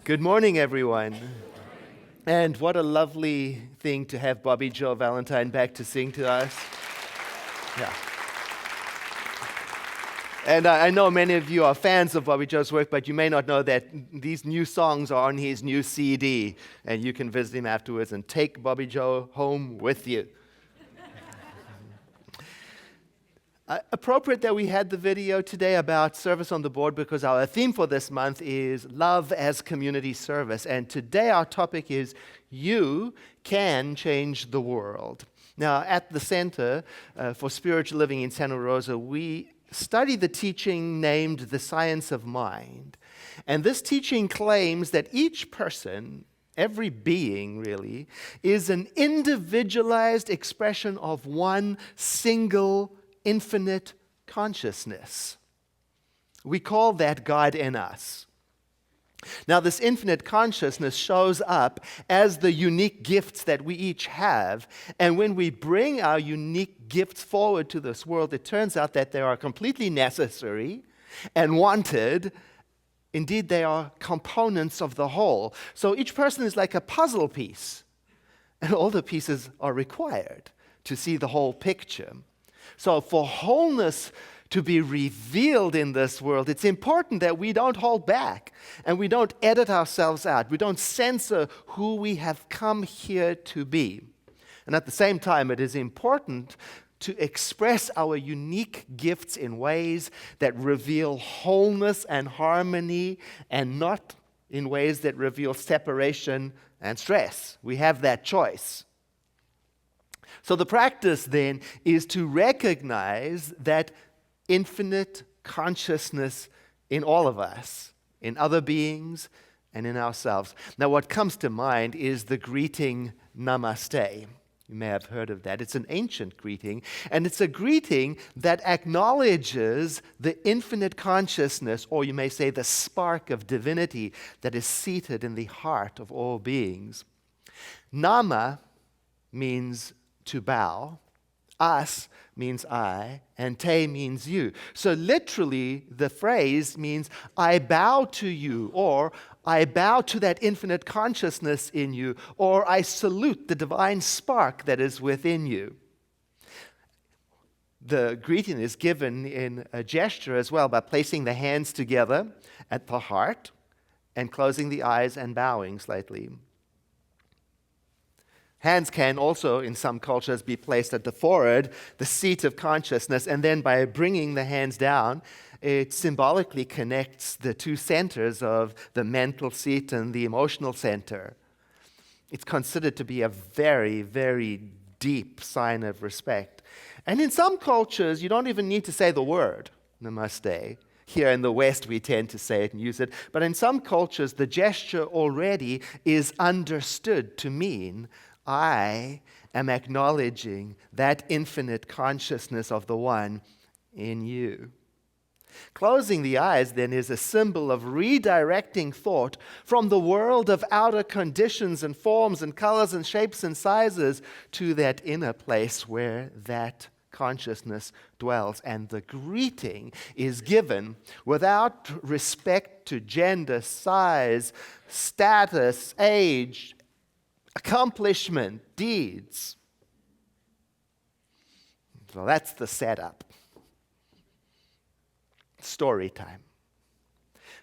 Good morning, everyone. And what a lovely thing to have Bobby Joe Valentine back to sing to us. Yeah. And I know many of you are fans of Bobby Joe's work, but you may not know that these new songs are on his new CD, and you can visit him afterwards and take Bobby Joe home with you. Appropriate that we had the video today about service on the board because our theme for this month is love as community service. And today our topic is you can change the world. Now, at the Center for Spiritual Living in Santa Rosa, we study the teaching named The Science of Mind. And this teaching claims that each person, every being really, is an individualized expression of one single infinite consciousness. We call that God in us. Now, this infinite consciousness shows up as the unique gifts that we each have. And when we bring our unique gifts forward to this world, it turns out that they are completely necessary and wanted. Indeed, they are components of the whole. So each person is like a puzzle piece, and all the pieces are required to see the whole picture. So for wholeness to be revealed in this world, it's important that we don't hold back and we don't edit ourselves out. We don't censor who we have come here to be. And at the same time, it is important to express our unique gifts in ways that reveal wholeness and harmony and not in ways that reveal separation and stress. We have that choice. So the practice then is to recognize that infinite consciousness in all of us, in other beings, and in ourselves. Now what comes to mind is the greeting Namaste. You may have heard of that. It's an ancient greeting, and it's a greeting that acknowledges the infinite consciousness, or you may say the spark of divinity that is seated in the heart of all beings. Nama means to bow, as means I, and te means you. So literally, the phrase means, I bow to you, or I bow to that infinite consciousness in you, or I salute the divine spark that is within you. The greeting is given in a gesture as well by placing the hands together at the heart and closing the eyes and bowing slightly. Hands can also, in some cultures, be placed at the forehead, the seat of consciousness, and then by bringing the hands down, it symbolically connects the two centers of the mental seat and the emotional center. It's considered to be a very, very deep sign of respect. And in some cultures, you don't even need to say the word, namaste. Here in the West, we tend to say it and use it. But in some cultures, the gesture already is understood to mean I am acknowledging that infinite consciousness of the one in you. Closing the eyes, then, is a symbol of redirecting thought from the world of outer conditions and forms and colors and shapes and sizes to that inner place where that consciousness dwells. And the greeting is given without respect to gender, size, status, age, accomplishment, deeds. So that's the setup. Story time.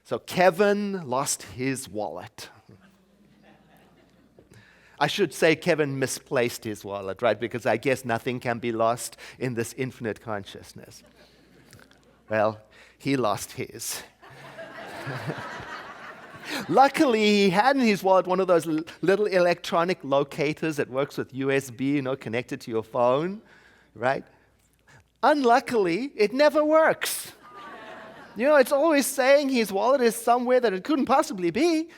So Kevin lost his wallet. I should say Kevin misplaced his wallet, right? Because I guess nothing can be lost in this infinite consciousness. Well, he lost his. Luckily, he had in his wallet one of those little electronic locators that works with USB, connected to your phone, right? Unluckily, it never works. It's always saying his wallet is somewhere that it couldn't possibly be.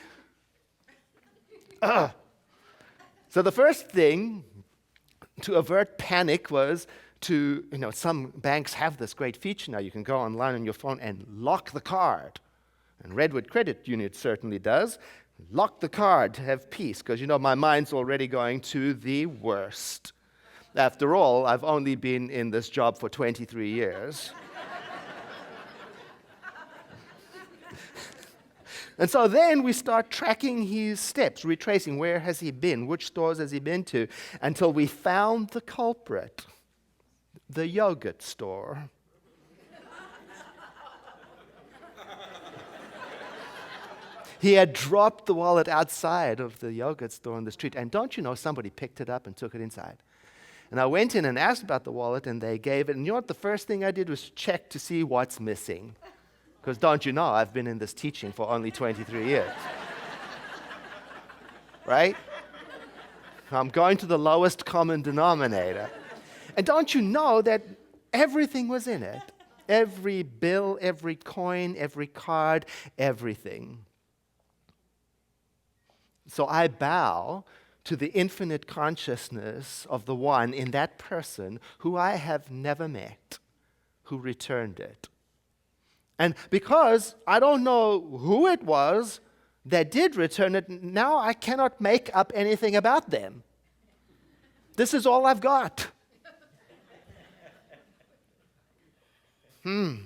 So the first thing to avert panic was to, some banks have this great feature now. You can go online on your phone and lock the card. And Redwood Credit Union certainly does. Lock the card to have peace, because my mind's already going to the worst. After all, I've only been in this job for 23 years. And so then we start tracking his steps, retracing where has he been, which stores has he been to, until we found the culprit, the yogurt store. He had dropped the wallet outside of the yogurt store on the street, and don't you know, somebody picked it up and took it inside. And I went in and asked about the wallet, and they gave it. And you know what? The first thing I did was check to see what's missing. Because don't you know, I've been in this teaching for only 23 years. Right? I'm going to the lowest common denominator. And don't you know that everything was in it? Every bill, every coin, every card, everything. So I bow to the infinite consciousness of the one in that person who I have never met, who returned it. And because I don't know who it was that did return it, now I cannot make up anything about them. This is all I've got. You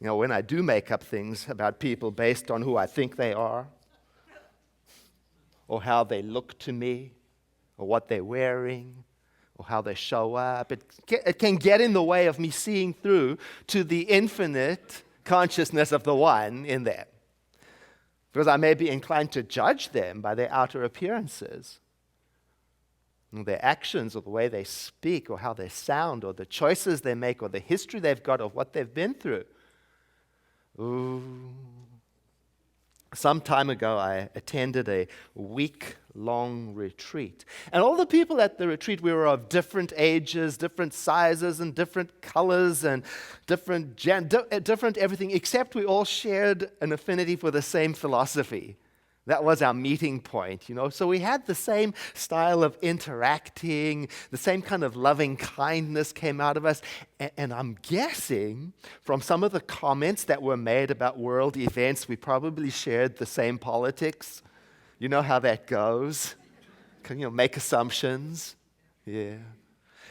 know, when I do make up things about people based on who I think they are, or how they look to me, or what they're wearing, or how they show up, it can get in the way of me seeing through to the infinite consciousness of the one in them. Because I may be inclined to judge them by their outer appearances, or their actions, or the way they speak, or how they sound, or the choices they make, or the history they've got, or what they've been through. Ooh. Some time ago, I attended a week-long retreat. And all the people at the retreat, we were of different ages, different sizes, and different colors, and different everything, except we all shared an affinity for the same philosophy. That was our meeting point, you know. So we had the same style of interacting, the same kind of loving kindness came out of us. And I'm guessing from some of the comments that were made about world events, we probably shared the same politics. You know how that goes. Can you make assumptions? Yeah.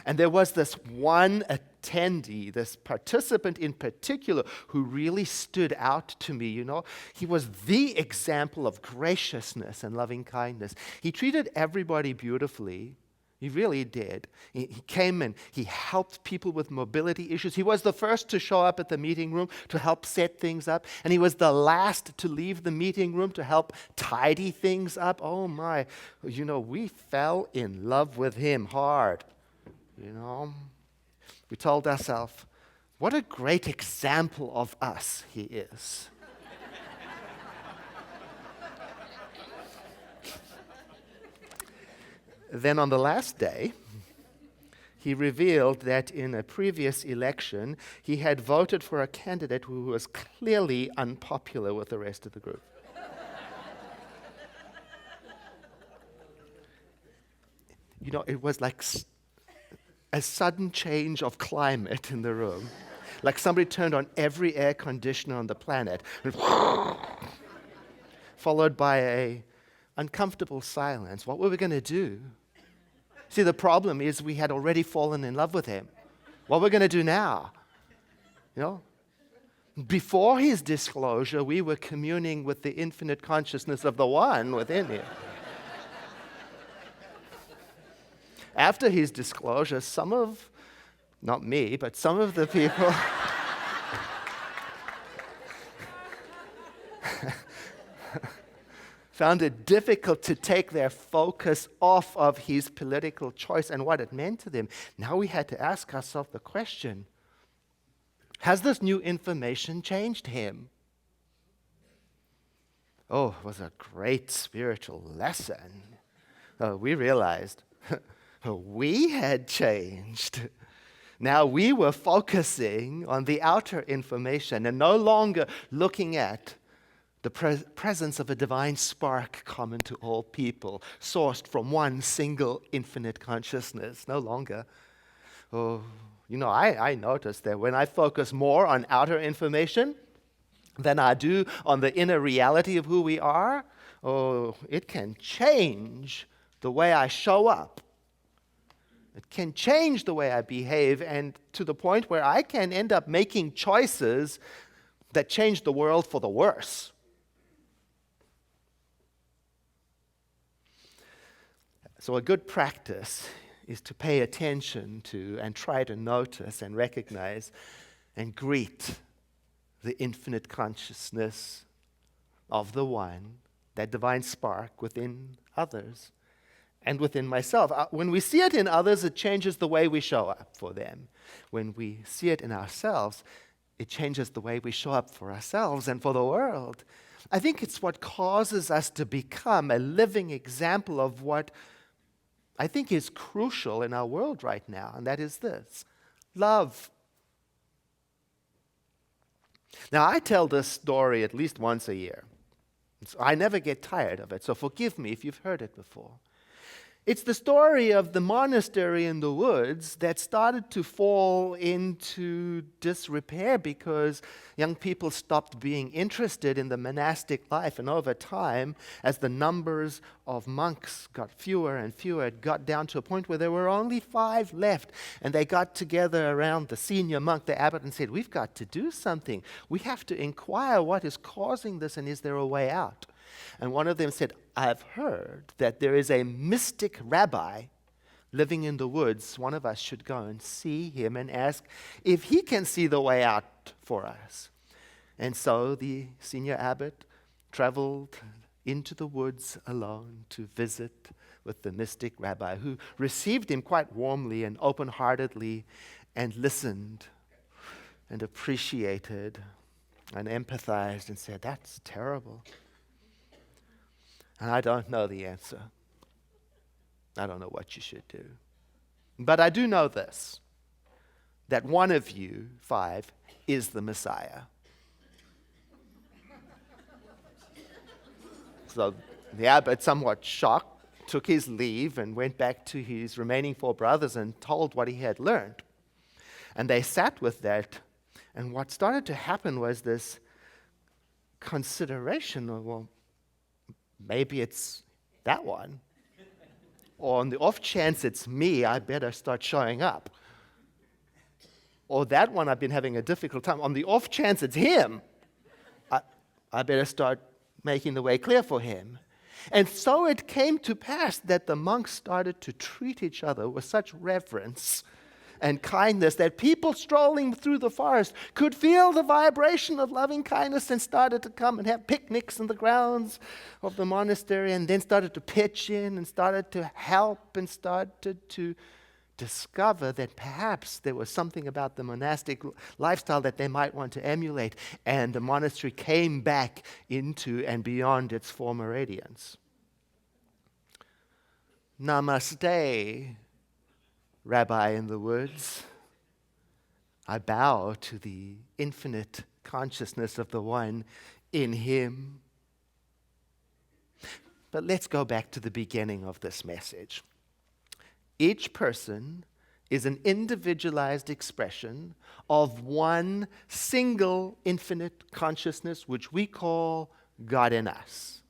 And there was this one attendee, this participant in particular, who really stood out to me, you know. He was the example of graciousness and loving kindness. He treated everybody beautifully. He really did. He came and he helped people with mobility issues. He was the first to show up at the meeting room to help set things up, and he was the last to leave the meeting room to help tidy things up. Oh my, you know, we fell in love with him hard. You know, we told ourselves, what a great example of us he is. Then on the last day, he revealed that in a previous election, he had voted for a candidate who was clearly unpopular with the rest of the group. You know, it was like a sudden change of climate in the room. Like somebody turned on every air conditioner on the planet, followed by an uncomfortable silence. What were we going to do? See, the problem is we had already fallen in love with him. What we're going to do now? You know? Before his disclosure, we were communing with the infinite consciousness of the one within him. After his disclosure, not me, but some of the people found it difficult to take their focus off of his political choice and what it meant to them. Now we had to ask ourselves the question, has this new information changed him? Oh, it was a great spiritual lesson. We realized we had changed. Now we were focusing on the outer information and no longer looking at the presence of a divine spark common to all people, sourced from one single infinite consciousness. No longer. Oh, you know, I noticed that when I focus more on outer information than I do on the inner reality of who we are, oh, it can change the way I show up. It can change the way I behave, and to the point where I can end up making choices that change the world for the worse. So a good practice is to pay attention to and try to notice and recognize and greet the infinite consciousness of the one, that divine spark within others and within myself. When we see it in others, it changes the way we show up for them. When we see it in ourselves, it changes the way we show up for ourselves and for the world. I think it's what causes us to become a living example of what I think is crucial in our world right now, and that is this: love. Now, I tell this story at least once a year. So I never get tired of it, so forgive me if you've heard it before. It's the story of the monastery in the woods that started to fall into disrepair because young people stopped being interested in the monastic life. And over time, as the numbers of monks got fewer and fewer, it got down to a point where there were only 5 left. And they got together around the senior monk, the abbot, and said, "We've got to do something. We have to inquire what is causing this, and is there a way out?" And one of them said, "I've heard that there is a mystic rabbi living in the woods. One of us should go and see him and ask if he can see the way out for us." And so the senior abbot traveled into the woods alone to visit with the mystic rabbi, who received him quite warmly and open-heartedly and listened and appreciated and empathized and said, "That's terrible. And I don't know the answer. I don't know what you should do. But I do know this, that one of you, 5, is the Messiah." So the abbot, somewhat shocked, took his leave and went back to his remaining 4 brothers and told what he had learned. And they sat with that. And what started to happen was this consideration of, well, maybe it's that one. Or on the off chance it's me, I better start showing up. Or that one, I've been having a difficult time. On the off chance it's him, I better start making the way clear for him. And so it came to pass that the monks started to treat each other with such reverence and kindness that people strolling through the forest could feel the vibration of loving kindness and started to come and have picnics in the grounds of the monastery, and then started to pitch in and started to help and started to discover that perhaps there was something about the monastic lifestyle that they might want to emulate, and the monastery came back into and beyond its former radiance. Namaste, Rabbi in the woods. I bow to the infinite consciousness of the one in him. But let's go back to the beginning of this message. Each person is an individualized expression of one single infinite consciousness, which we call God in us.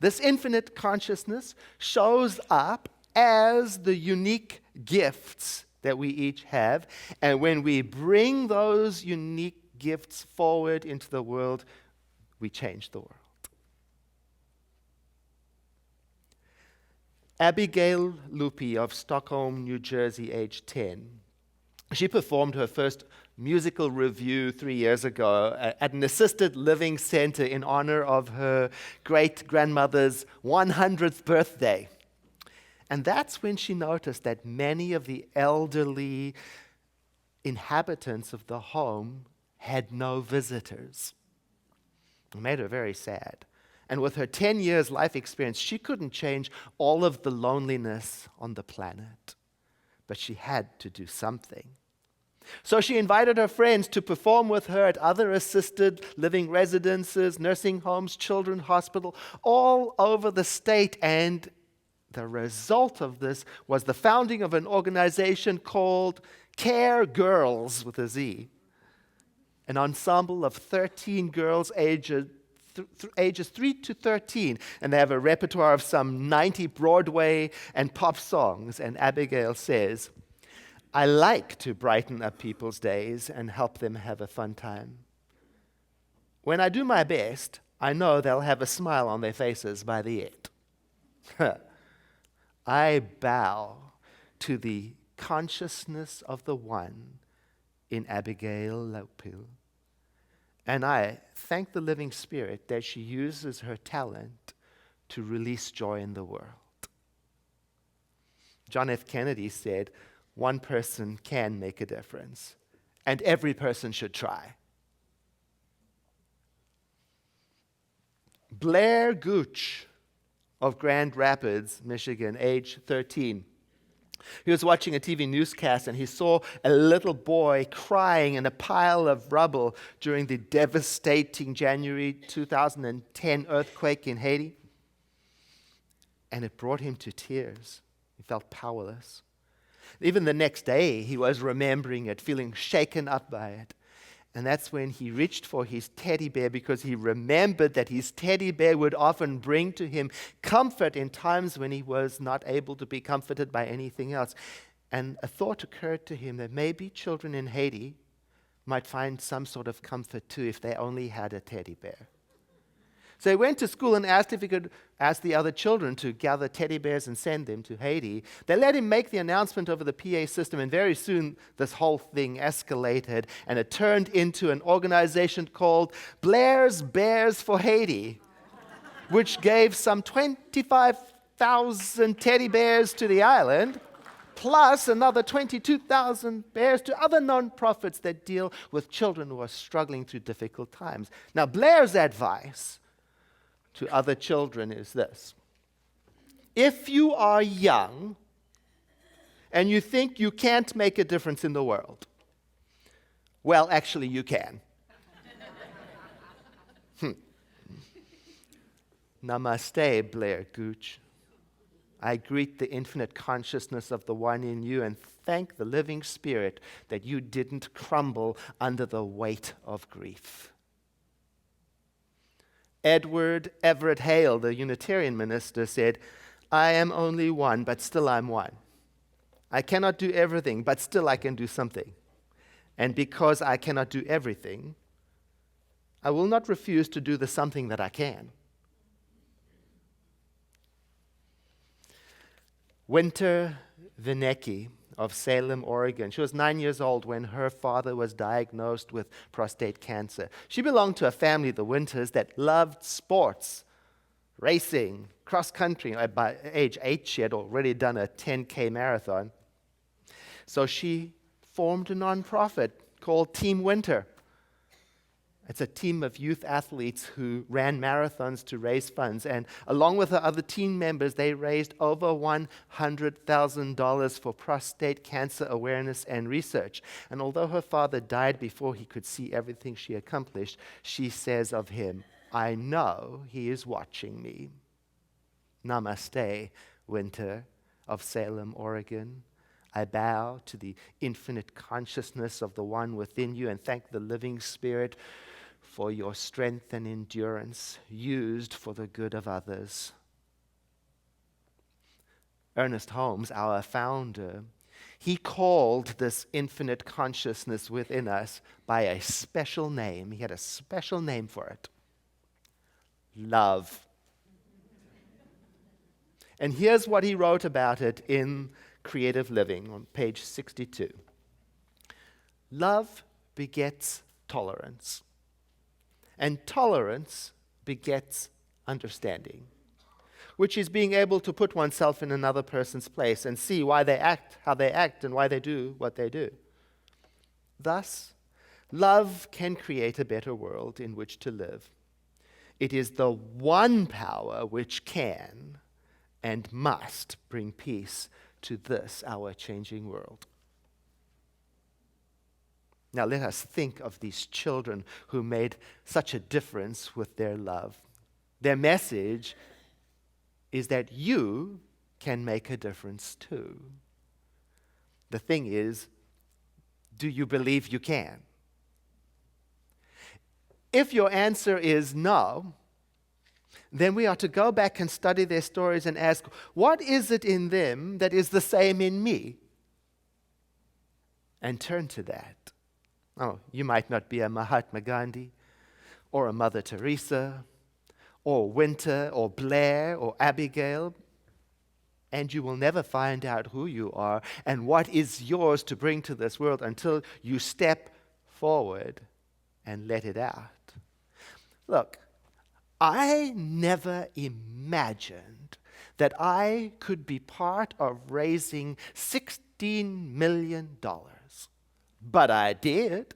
This infinite consciousness shows up as the unique gifts that we each have. And when we bring those unique gifts forward into the world, we change the world. Abigail Lupi of Stockholm, New Jersey, age 10. She performed her first musical review 3 years ago at an assisted living center in honor of her great-grandmother's 100th birthday. And that's when she noticed that many of the elderly inhabitants of the home had no visitors. It made her very sad. And with her 10 years life experience, she couldn't change all of the loneliness on the planet. But she had to do something. So she invited her friends to perform with her at other assisted living residences, nursing homes, children's hospital, all over the state. And the result of this was the founding of an organization called Care Girls with a Z, an ensemble of 13 girls ages 3 to 13, and they have a repertoire of some 90 Broadway and pop songs. And Abigail says, "I like to brighten up people's days and help them have a fun time. When I do my best, I know they'll have a smile on their faces by the end." I bow to the consciousness of the one in Abigail Lopil. And I thank the living Spirit that she uses her talent to release joy in the world. John F. Kennedy said, one person can make a difference, and every person should try. Blair Gooch of Grand Rapids, Michigan, age 13. He was watching a TV newscast and he saw a little boy crying in a pile of rubble during the devastating January 2010 earthquake in Haiti. And it brought him to tears. He felt powerless. Even the next day, he was remembering it, feeling shaken up by it. And that's when he reached for his teddy bear because he remembered that his teddy bear would often bring to him comfort in times when he was not able to be comforted by anything else. And a thought occurred to him that maybe children in Haiti might find some sort of comfort too if they only had a teddy bear. So he went to school and asked if he could ask the other children to gather teddy bears and send them to Haiti. They let him make the announcement over the PA system, and very soon this whole thing escalated, and it turned into an organization called Blair's Bears for Haiti, which gave some 25,000 teddy bears to the island, plus another 22,000 bears to other nonprofits that deal with children who are struggling through difficult times. Now, Blair's advice to other children is this: if you are young and you think you can't make a difference in the world, well, actually you can. Namaste, Blair Gooch. I greet the infinite consciousness of the one in you and thank the living Spirit that you didn't crumble under the weight of grief. Edward Everett Hale, the Unitarian minister, said, I am only one, but still I'm one. I cannot do everything, but still I can do something. And because I cannot do everything, I will not refuse to do the something that I can. Winter Vinecki of Salem, Oregon. She was 9 years old when her father was diagnosed with prostate cancer. She belonged to a family, the Winters, that loved sports, racing, cross country. By age 8, she had already done a 10K marathon. So she formed a nonprofit called Team Winter. It's a team of youth athletes who ran marathons to raise funds. And along with her other team members, they raised over $100,000 for prostate cancer awareness and research. And although her father died before he could see everything she accomplished, she says of him, I know he is watching me. Namaste, Winter of Salem, Oregon. I bow to the infinite consciousness of the one within you and thank the living Spirit for your strength and endurance used for the good of others. Ernest Holmes, our founder, he called this infinite consciousness within us by a special name. He had a special name for it: love. And here's what he wrote about it in Creative Living on page 62. Love begets tolerance. And tolerance begets understanding, which is being able to put oneself in another person's place and see why they act how they act and why they do what they do. Thus, love can create a better world in which to live. It is the one power which can and must bring peace to this, our changing world. Now let us think of these children who made such a difference with their love. Their message is that you can make a difference too. The thing is, do you believe you can? If your answer is no, then we are to go back and study their stories and ask, what is it in them that is the same in me? And turn to that. Oh, you might not be a Mahatma Gandhi or a Mother Teresa or Winter or Blair or Abigail, And you will never find out who you are and what is yours to bring to this world until you step forward and let it out. Look, I never imagined that I could be part of raising $16 million, but I did.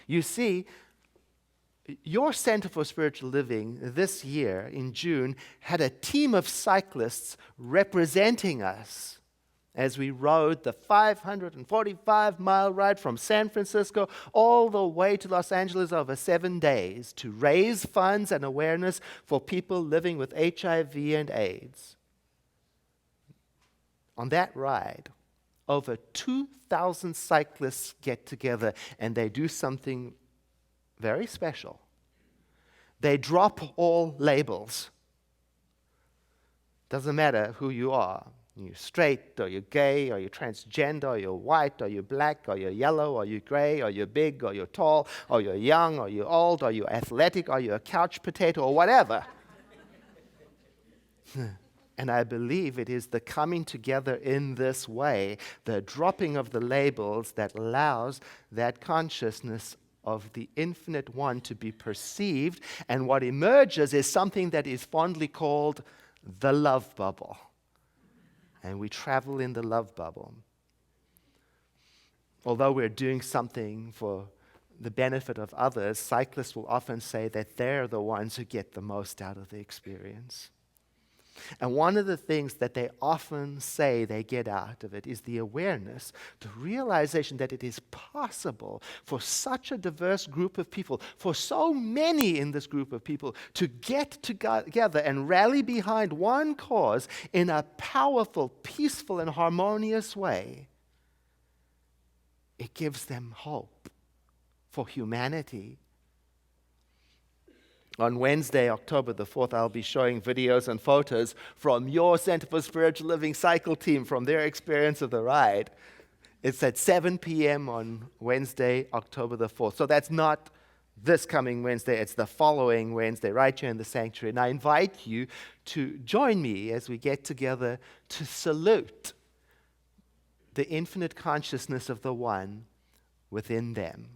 You see, your Center for Spiritual Living this year in June had a team of cyclists representing us as we rode the 545-mile ride from San Francisco all the way to Los Angeles over 7 days to raise funds and awareness for people living with HIV and AIDS. On that ride, over 2,000 cyclists get together and they do something very special. They drop all labels. Doesn't matter who you are. You're straight, or you're gay, or you're transgender, or you're white, or you're black, or you're yellow, or you're gray, or you're big, or you're tall, or you're young, or you're old, or you're athletic, or you're a couch potato, or whatever. And I believe it is the coming together in this way, the dropping of the labels, that allows that consciousness of the infinite one to be perceived, and what emerges is something that is fondly called the love bubble. And we travel in the love bubble. Although we're doing something for the benefit of others, cyclists will often say that they're the ones who get the most out of the experience. And one of the things that they often say they get out of it is the awareness, the realization that it is possible for such a diverse group of people, for so many in this group of people, to get together and rally behind one cause in a powerful, peaceful, and harmonious way. It gives them hope for humanity. On Wednesday, October the 4th, I'll be showing videos and photos from your Center for Spiritual Living cycle team, from their experience of the ride. It's at 7 p.m. on Wednesday, October the 4th. So that's not this coming Wednesday, it's the following Wednesday, right here in the sanctuary. And I invite you to join me as we get together to salute the infinite consciousness of the One within them.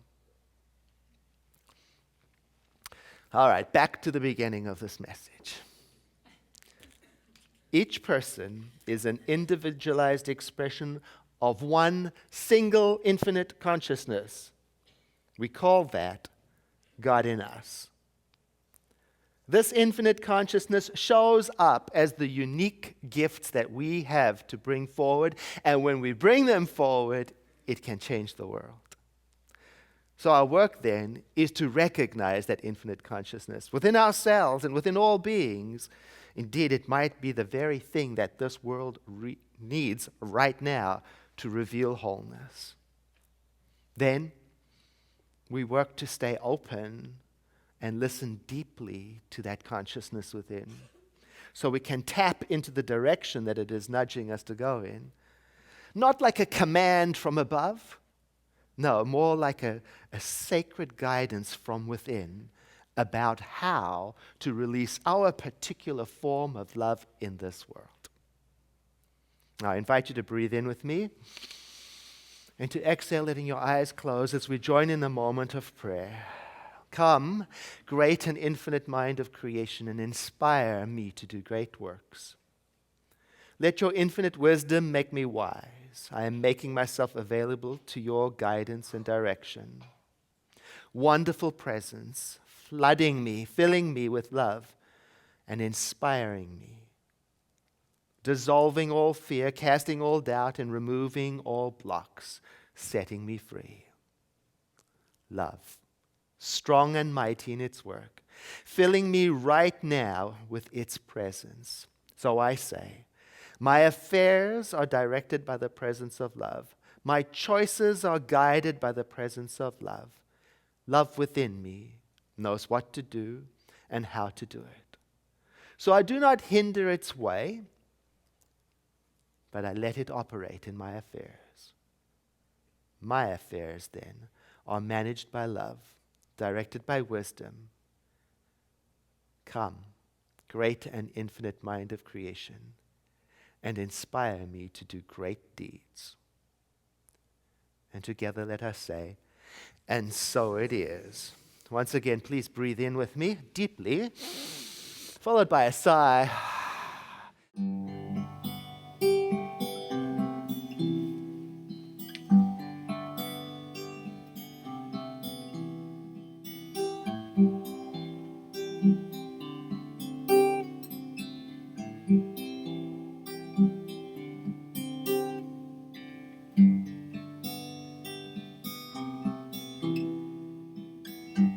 All right, back to the beginning of this message. Each person is an individualized expression of one single infinite consciousness. We call that God in us. This infinite consciousness shows up as the unique gifts that we have to bring forward, and when we bring them forward, it can change the world. So our work then is to recognize that infinite consciousness within ourselves and within all beings. Indeed, it might be the very thing that this world needs right now to reveal wholeness. Then we work to stay open and listen deeply to that consciousness within, so we can tap into the direction that it is nudging us to go in. Not like a command from above, no, more like a sacred guidance from within about how to release our particular form of love in this world. Now, I invite you to breathe in with me and to exhale, letting your eyes close as we join in a moment of prayer. Come, great and infinite mind of creation, and inspire me to do great works. Let your infinite wisdom make me wise. I am making myself available to your guidance and direction. Wonderful presence, flooding me, filling me with love, and inspiring me. Dissolving all fear, casting all doubt, and removing all blocks, setting me free. Love, strong and mighty in its work, filling me right now with its presence. So I say, my affairs are directed by the presence of love. My choices are guided by the presence of love. Love within me knows what to do and how to do it. So I do not hinder its way, but I let it operate in my affairs. My affairs, then, are managed by love, directed by wisdom. Come, great and infinite mind of creation, and inspire me to do great deeds. And together let us say, and so it is. Once again, please breathe in with me deeply, followed by a sigh.